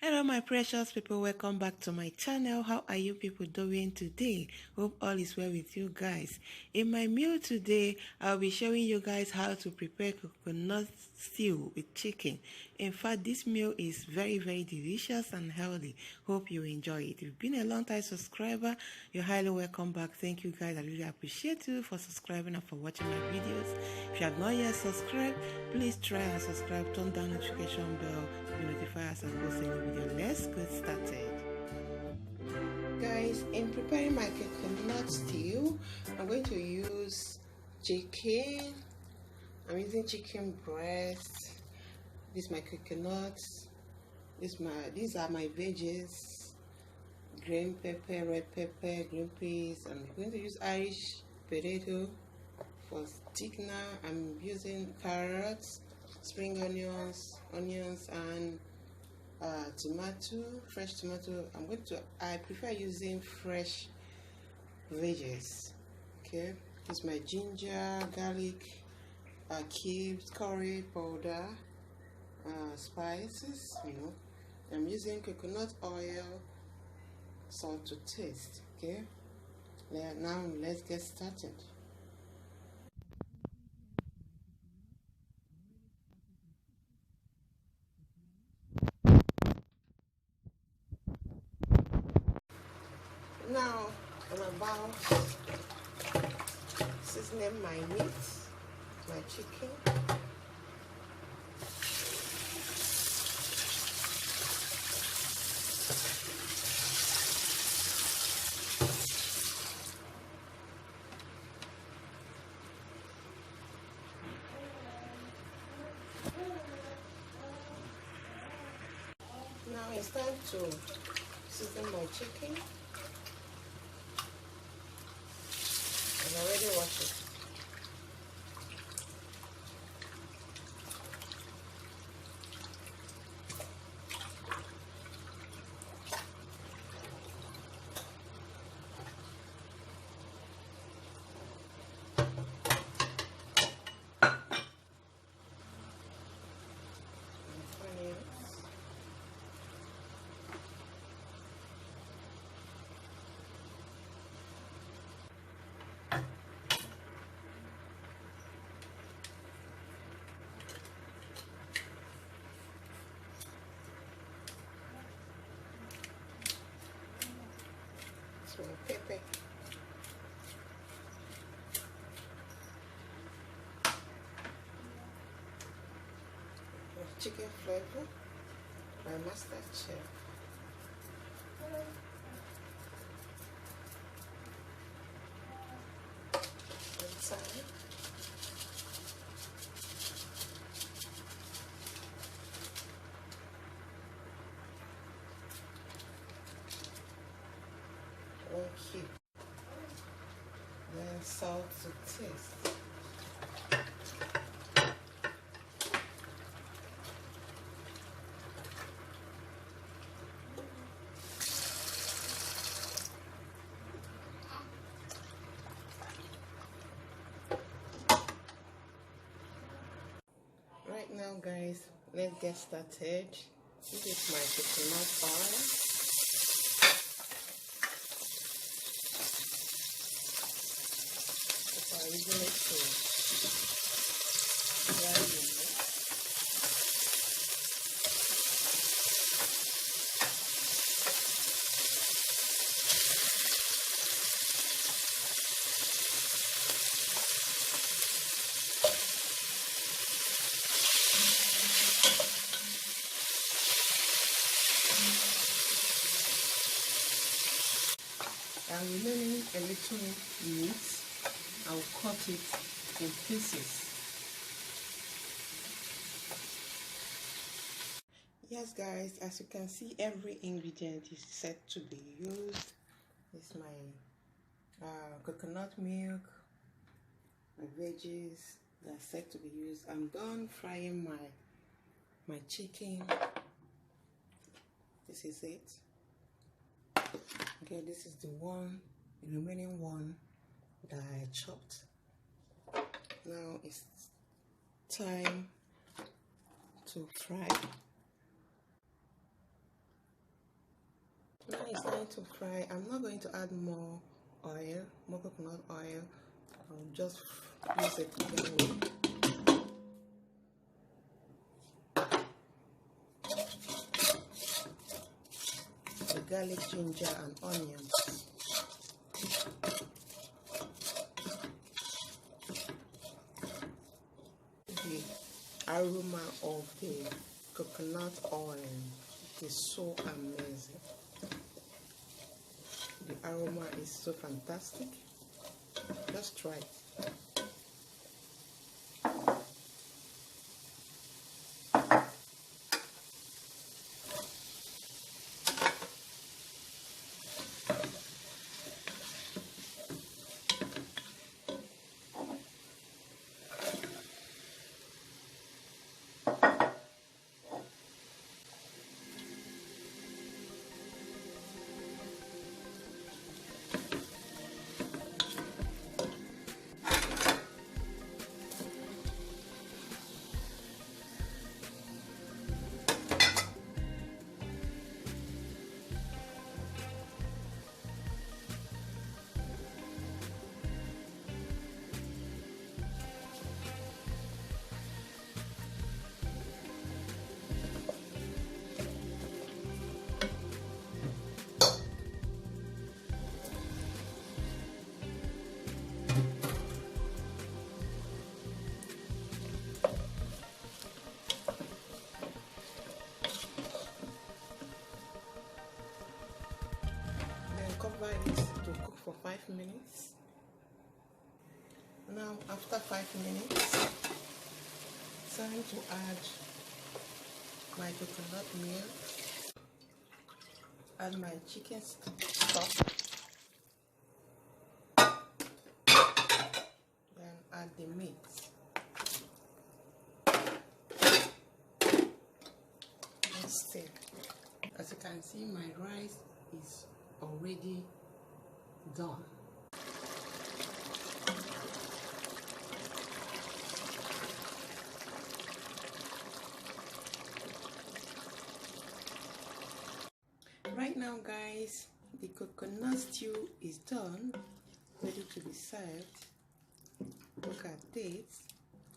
Hello my precious people, welcome back to my channel. How are you people doing today? Hope all is well with you guys. In my meal today, I'll be showing you guys how to prepare coconut stew with chicken. In fact, this meal is very delicious and healthy. Hope you enjoy it. If you've been a long time subscriber, you're highly welcome back. Thank you guys. I really appreciate you for subscribing and for watching my videos. If you have not yet subscribed, please try and subscribe. Turn down notification bell to be notified as I post any video. Let's get started. Guys, in preparing my coconut stew, I'm going to use chicken. I'm using chicken breast. This is my coconuts. These are my veggies: green pepper, red pepper, green peas. I'm going to use Irish potato for thickener. I'm using carrots, spring onions, and tomato, fresh tomato. I prefer using fresh veggies. Okay, this is my ginger, garlic, cubes, curry powder, spices. I'm using coconut oil, salt to taste. Okay, now let's get started. Now I'm about seasoning my meat, my chicken. Now it's time to season my chicken. I've already washed it. Pepper. Chicken flavor, my mustard chef. Inside. One cube. Then salt to taste. Right now, guys, let's get started. This is my coconut oil. I'm using it to dry the meat. And remaining a little meat, I'll cut it in pieces. Yes guys, as you can see, every ingredient is set to be used. This is my coconut milk, my veggies, they're set to be used. I'm done frying my chicken. This is it. Okay, this is the remaining one that I chopped. Now it's time to fry. Now it's time to fry. I'm not going to add more oil, more coconut oil. I'll just use it again. The garlic, ginger, and onions. The aroma of the coconut oil is so amazing. The aroma is so fantastic. Just try it. Cover it to cook for 5 minutes. Now after 5 minutes, time to add my coconut milk, add my chicken stock, then add the meat. And stir. As you can see, my rice is already done. Right now, guys, the coconut stew is done, ready to be served. Look at this,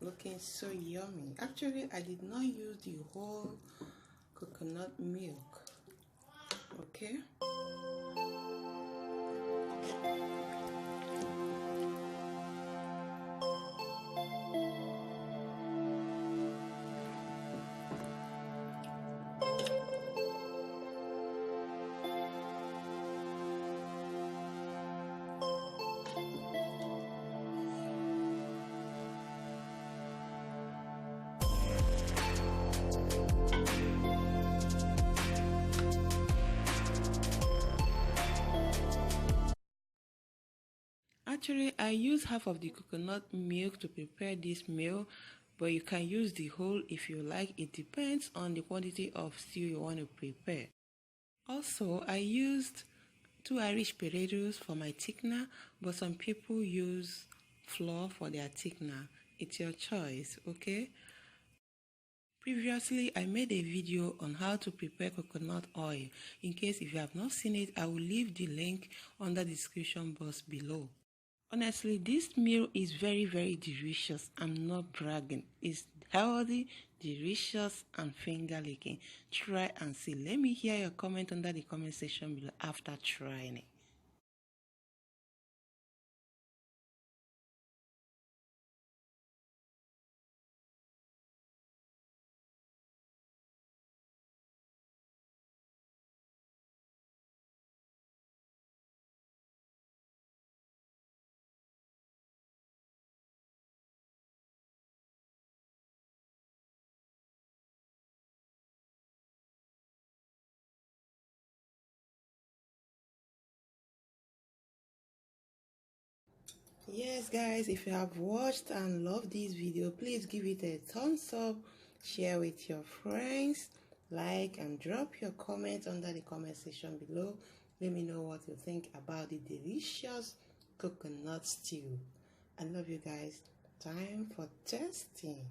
looking so yummy. Actually, I did not use the whole coconut milk. Okay. Actually, I use half of the coconut milk to prepare this meal, but you can use the whole if you like. It depends on the quantity of stew you want to prepare. Also, I used 2 Irish potatoes for my thickener, but some people use flour for their thickener. It's your choice, okay? Previously, I made a video on how to prepare coconut oil. In case if you have not seen it, I will leave the link under the description box below. Honestly, this meal is very, very delicious. I'm not bragging. It's healthy, delicious, and finger licking. Try and see. Let me hear your comment under the comment section below after trying it. Yes, guys, if you have watched and loved this video, please give it a thumbs up, share with your friends, like, and drop your comments under the comment section below. Let me know what you think about the delicious coconut stew. I love you guys. Time for testing.